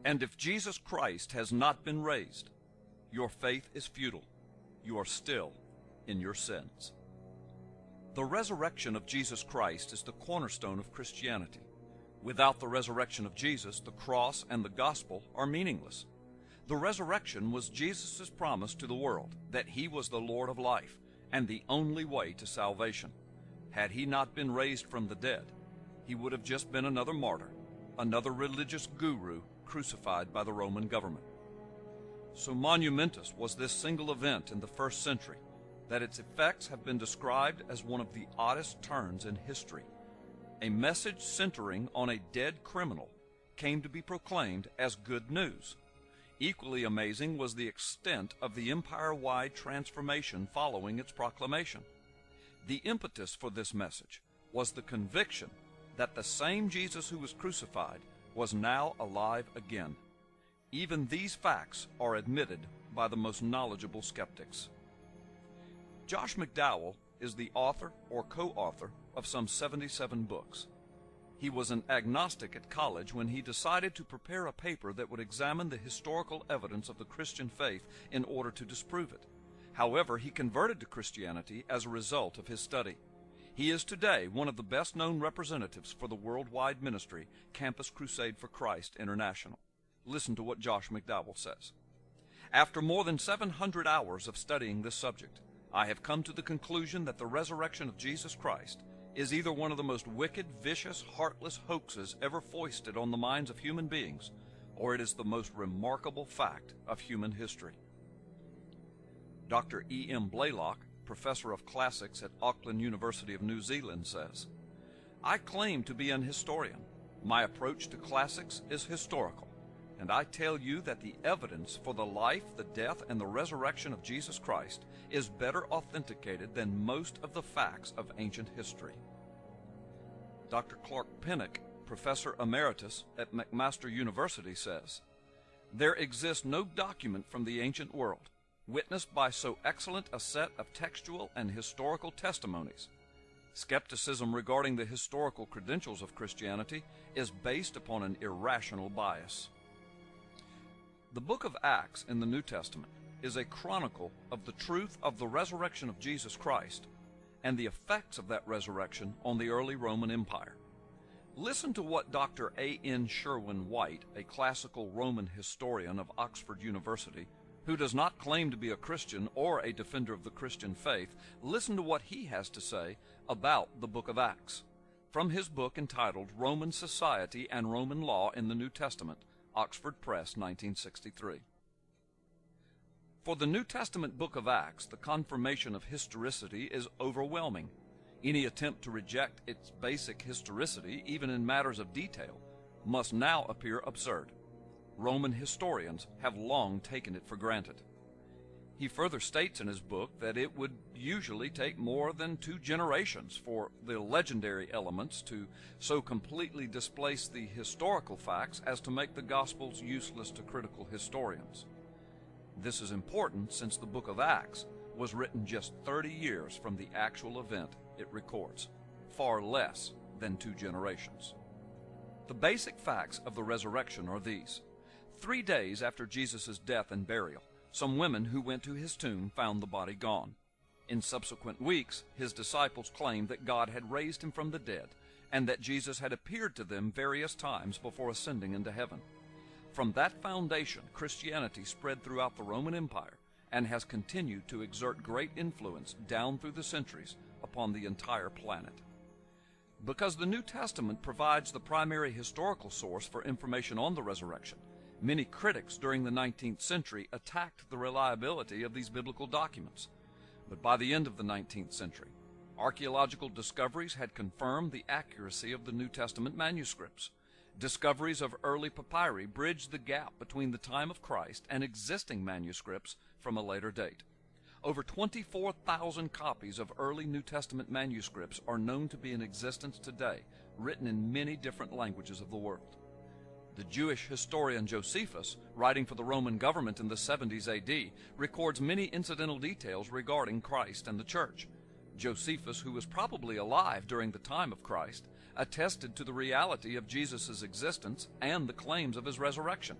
And if Jesus Christ has not been raised, your faith is futile. You are still in your sins. The resurrection of Jesus Christ is the cornerstone of Christianity. Without the resurrection of Jesus, the cross and the gospel are meaningless. The resurrection was Jesus' promise to the world that he was the Lord of life and the only way to salvation. Had he not been raised from the dead, he would have just been another martyr, another religious guru crucified by the Roman government. So monumentous was this single event in the first century that its effects have been described as one of the oddest turns in history. A message centering on a dead criminal came to be proclaimed as good news. Equally amazing was the extent of the empire-wide transformation following its proclamation. The impetus for this message was the conviction that the same Jesus who was crucified was now alive again. Even these facts are admitted by the most knowledgeable skeptics. Josh McDowell is the author or co-author of some 77 books. He was an agnostic at college when he decided to prepare a paper that would examine the historical evidence of the Christian faith in order to disprove it. However, he converted to Christianity as a result of his study. He is today one of the best-known representatives for the worldwide ministry, Campus Crusade for Christ International. Listen to what Josh McDowell says. After more than 700 hours of studying this subject, I have come to the conclusion that the resurrection of Jesus Christ is either one of the most wicked, vicious, heartless hoaxes ever foisted on the minds of human beings, or it is the most remarkable fact of human history. Dr. E.M. Blaylock, professor of classics at Auckland University of New Zealand, says, I claim to be an historian. My approach to classics is historical, and I tell you that the evidence for the life, the death, and the resurrection of Jesus Christ is better authenticated than most of the facts of ancient history. Dr. Clark Pinnock, professor emeritus at McMaster University, says, there exists no document from the ancient world, witnessed by so excellent a set of textual and historical testimonies. Skepticism regarding the historical credentials of Christianity is based upon an irrational bias. The book of Acts in the New Testament is a chronicle of the truth of the resurrection of Jesus Christ and the effects of that resurrection on the early Roman Empire. Listen to what Dr. A.N. Sherwin-White, a classical Roman historian of Oxford University, who does not claim to be a Christian or a defender of the Christian faith, listen to what he has to say about the book of Acts. From his book entitled Roman Society and Roman Law in the New Testament, Oxford Press, 1963. For the New Testament book of Acts, the confirmation of historicity is overwhelming. Any attempt to reject its basic historicity, even in matters of detail, must now appear absurd. Roman historians have long taken it for granted. He further states in his book that it would usually take more than 2 generations for the legendary elements to so completely displace the historical facts as to make the Gospels useless to critical historians. This is important since the book of Acts was written just 30 years from the actual event it records, far less than 2 generations. The basic facts of the resurrection are these. 3 days after Jesus' death and burial, some women who went to his tomb found the body gone. In subsequent weeks, his disciples claimed that God had raised him from the dead and that Jesus had appeared to them various times before ascending into heaven. From that foundation, Christianity spread throughout the Roman Empire and has continued to exert great influence down through the centuries upon the entire planet. Because the New Testament provides the primary historical source for information on the resurrection, many critics during the 19th century attacked the reliability of these biblical documents. But by the end of the 19th century, archaeological discoveries had confirmed the accuracy of the New Testament manuscripts. Discoveries of early papyri bridged the gap between the time of Christ and existing manuscripts from a later date. Over 24,000 copies of early New Testament manuscripts are known to be in existence today, written in many different languages of the world. The Jewish historian Josephus, writing for the Roman government in the 70s AD, records many incidental details regarding Christ and the church. Josephus, who was probably alive during the time of Christ, attested to the reality of Jesus' existence and the claims of his resurrection.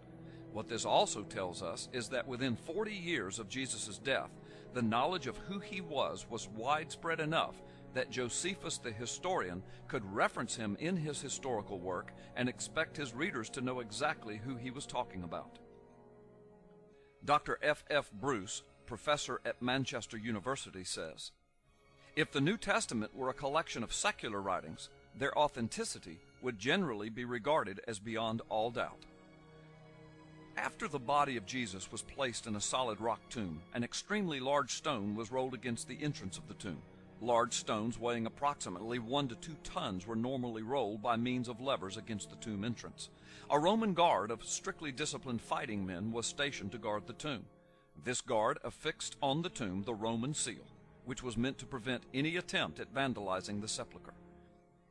What this also tells us is that within 40 years of Jesus' death, the knowledge of who he was widespread enough that Josephus the historian could reference him in his historical work and expect his readers to know exactly who he was talking about. Dr. F. Bruce, professor at Manchester University, says, "If the New Testament were a collection of secular writings, their authenticity would generally be regarded as beyond all doubt." After the body of Jesus was placed in a solid rock tomb, an extremely large stone was rolled against the entrance of the tomb. Large stones weighing approximately 1 to 2 tons were normally rolled by means of levers against the tomb entrance. A Roman guard of strictly disciplined fighting men was stationed to guard the tomb. This guard affixed on the tomb the Roman seal, which was meant to prevent any attempt at vandalizing the sepulchre.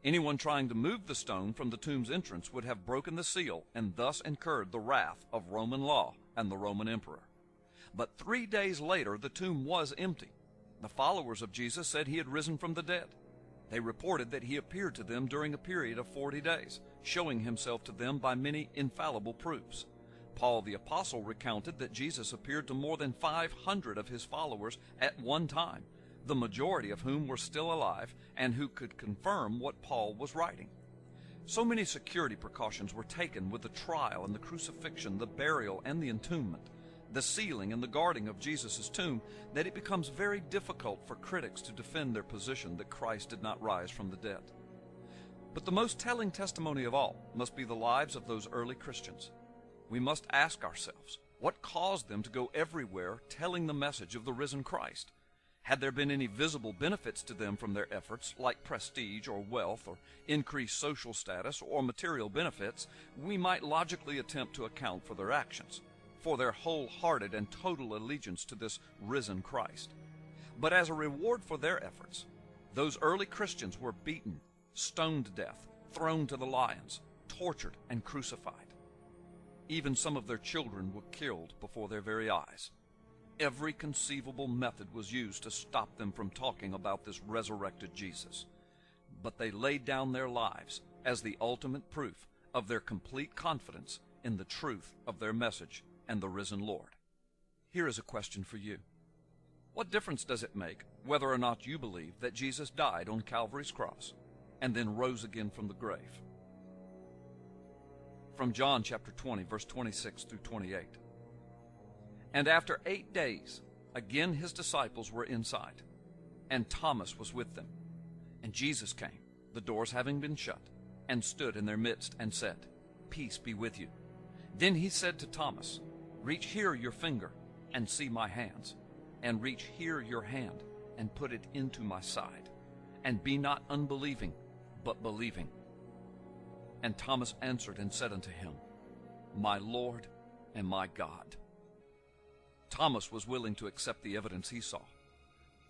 Anyone trying to move the stone from the tomb's entrance would have broken the seal and thus incurred the wrath of Roman law and the Roman emperor. But 3 days later, the tomb was empty. The followers of Jesus said he had risen from the dead. They reported that he appeared to them during a period of 40 days, showing himself to them by many infallible proofs. Paul the Apostle recounted that Jesus appeared to more than 500 of his followers at one time, the majority of whom were still alive and who could confirm what Paul was writing. So many security precautions were taken with the trial and the crucifixion, the burial and the entombment, the sealing and the guarding of Jesus' tomb, that it becomes very difficult for critics to defend their position that Christ did not rise from the dead. But the most telling testimony of all must be the lives of those early Christians. We must ask ourselves, what caused them to go everywhere telling the message of the risen Christ? Had there been any visible benefits to them from their efforts, like prestige or wealth or increased social status or material benefits, we might logically attempt to account for their actions, for their wholehearted and total allegiance to this risen Christ. But as a reward for their efforts, those early Christians were beaten, stoned to death, thrown to the lions, tortured and crucified. Even some of their children were killed before their very eyes. Every conceivable method was used to stop them from talking about this resurrected Jesus. But they laid down their lives as the ultimate proof of their complete confidence in the truth of their message and the risen Lord. Here is a question for you. What difference does it make whether or not you believe that Jesus died on Calvary's cross and then rose again from the grave? From John chapter 20, verse 26 through 28. And after 8 days, again his disciples were inside, and Thomas was with them. And Jesus came, the doors having been shut, and stood in their midst, and said, "Peace be with you." Then he said to Thomas, "Reach here your finger, and see my hands, and reach here your hand, and put it into my side, and be not unbelieving, but believing." And Thomas answered and said unto him, "My Lord and my God." Thomas was willing to accept the evidence he saw.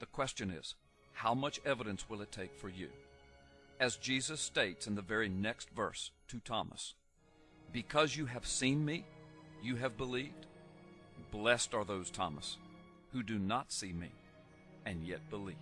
The question is, how much evidence will it take for you? As Jesus states in the very next verse to Thomas, "Because you have seen me, you have believed. Blessed are those, Thomas, who do not see me and yet believe."